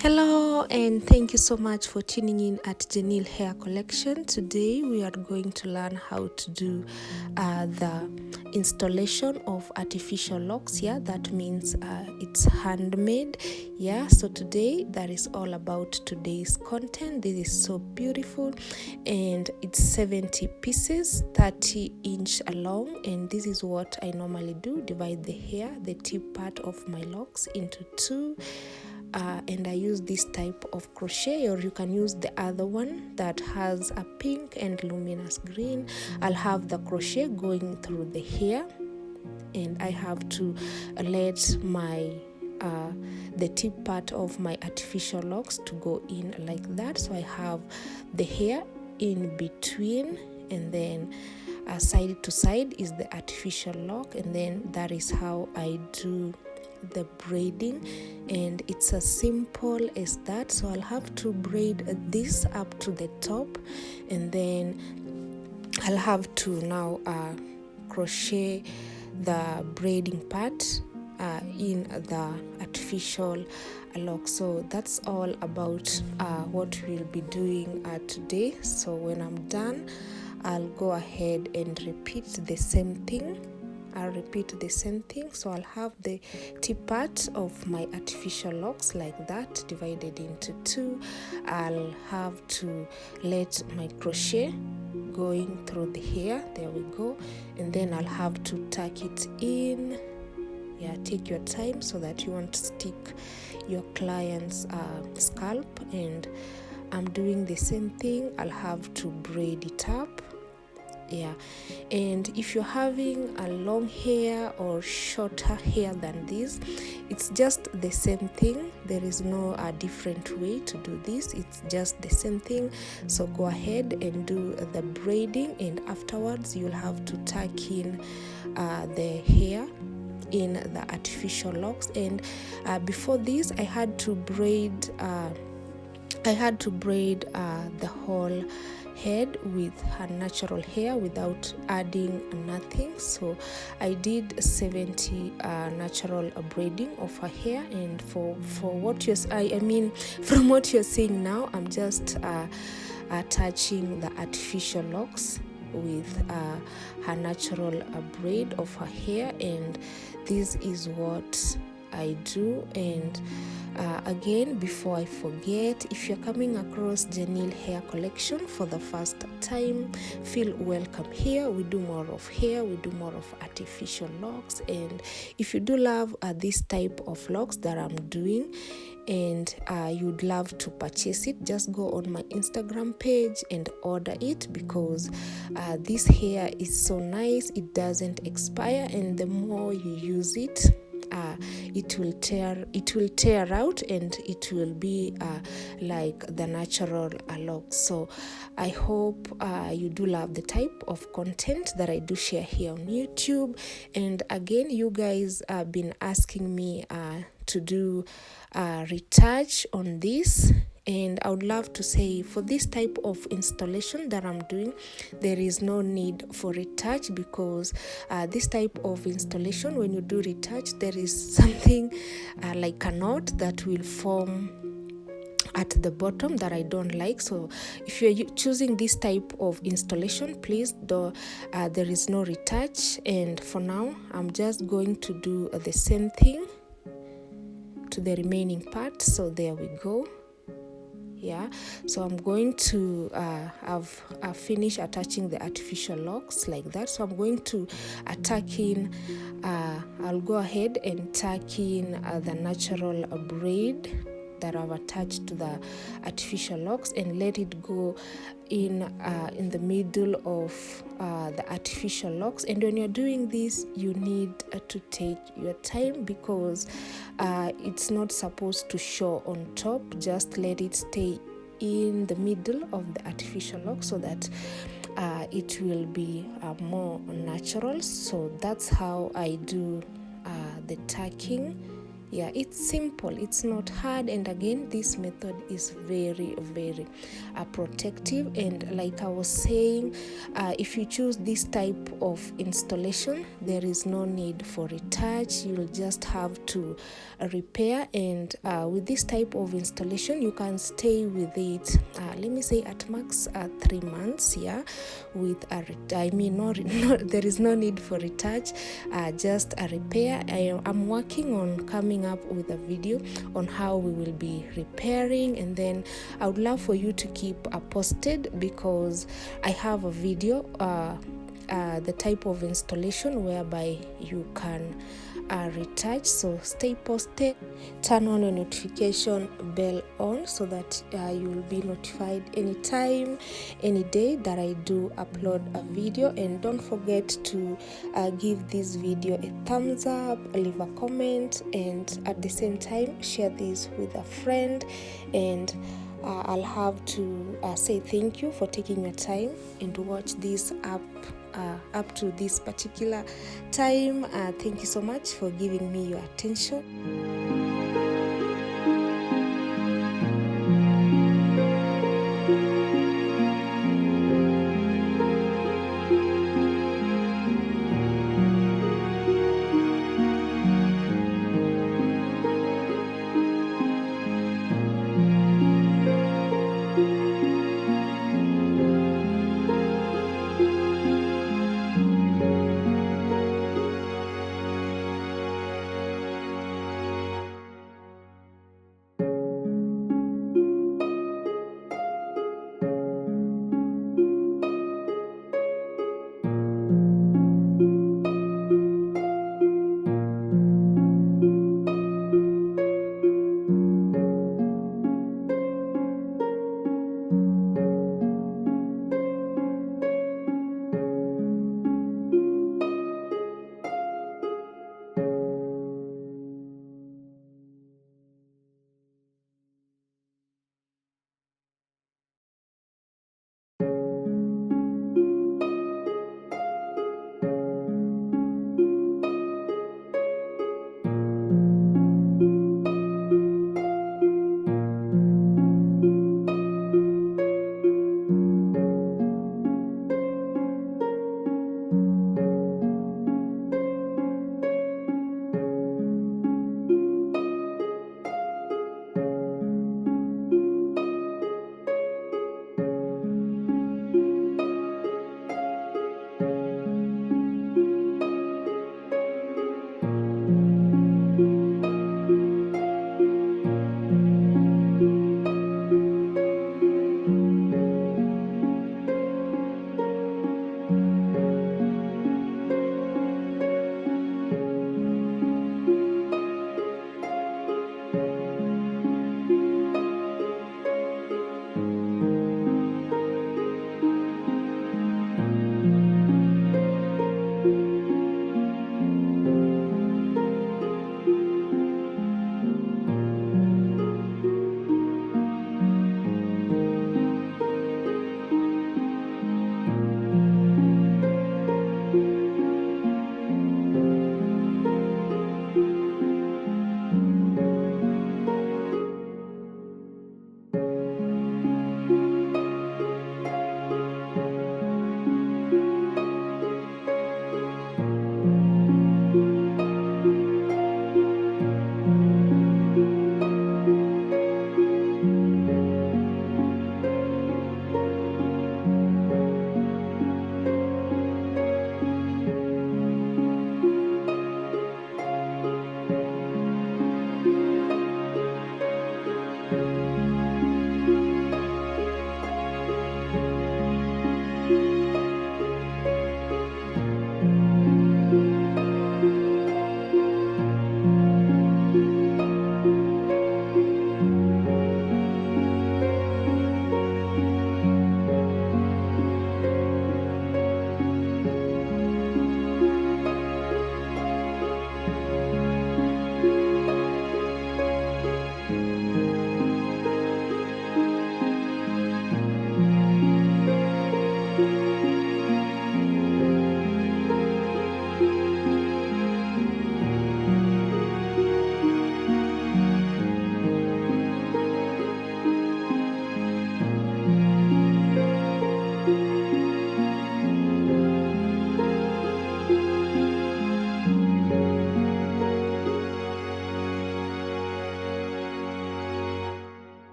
Hello and thank you so much for tuning in at Janil Hair Collection. Today we are going to learn how to do the installation of artificial locks. Yeah, that means it's handmade. Yeah, so today that is all about today's content. This is so beautiful and it's 70 pieces, 30-inch long, and this is what I normally do: divide the hair, the tip part of my locks, into two. And I use this type of crochet, or you can use the other one that has a pink and luminous green. I'll have the crochet going through the hair, and I have to let my the tip part of my artificial locks to go in like that. So I have the hair in between, and then side to side is the artificial lock, and then that is how I do the braiding, and it's as simple as that. So I'll have to braid this up to the top, and then I'll have to now crochet the braiding part in the artificial lock. So that's all about what we'll be doing today. So when I'm done, I'll go ahead and repeat the same thing. So I'll have the tip part of my artificial locks like that, divided into two. I'll have to let my crochet going through the hair, there we go, and then I'll have to tuck it in. Yeah, take your time so that you won't stick your client's scalp. And I'm doing the same thing. I'll have to braid it up. Yeah, and if you're having a long hair or shorter hair than this, it's just the same thing. There is no different way to do this. It's just the same thing. So go ahead and do the braiding, and afterwards you'll have to tuck in the hair in the artificial locks. And before this, I had to braid the whole head with her natural hair without adding nothing. So I did 70 natural braiding of her hair, and for what from what you're seeing now, I'm just attaching the artificial locks with her natural braid of her hair, and this is what I do. And again, before I forget, if you're coming across Janil Hair Collection for the first time, feel welcome here. We do more of hair, we do more of artificial locks, and if you do love this type of locks that I'm doing, and you'd love to purchase it, just go on my Instagram page and order it, because this hair is so nice. It doesn't expire, and the more you use it, it will tear out, and it will be like the natural lock. So I hope you do love the type of content that I do share here on YouTube. And again, you guys have been asking me to do retouch on this, and I would love to say, for this type of installation that I'm doing, there is no need for retouch, because this type of installation, when you do retouch, there is something like a knot that will form at the bottom that I don't like. So if you're choosing this type of installation, please do, there is no retouch. And for now, I'm just going to do the same thing to the remaining part. So there we go. Yeah, so I'm going to I've finished attaching the artificial locks like that. So I'm going to tuck in, I'll go ahead and tuck in the natural braid that I've attached to the artificial locks, and let it go in the middle of the artificial locks. And when you're doing this, you need to take your time, because it's not supposed to show on top. Just let it stay in the middle of the artificial lock, so that it will be more natural. So that's how I do the tucking Yeah, it's simple, it's not hard, and again, this method is very protective. And like I was saying, if you choose this type of installation, there is no need for retouch. You'll just have to repair, and with this type of installation you can stay with it, let me say at max 3 months, yeah, with a there is no need for retouch, just a repair. I'm working on coming up with a video on how we will be repairing, and then I would love for you to keep posted, because I have a video, the type of installation whereby you can retouch. So stay posted, turn on your notification bell on, so that you will be notified anytime, any day that I do upload a video. And don't forget to give this video a thumbs up, leave a comment, and at the same time share this with a friend. And I'll have to say thank you for taking your time and to watch this up to this particular time. Thank you so much for giving me your attention.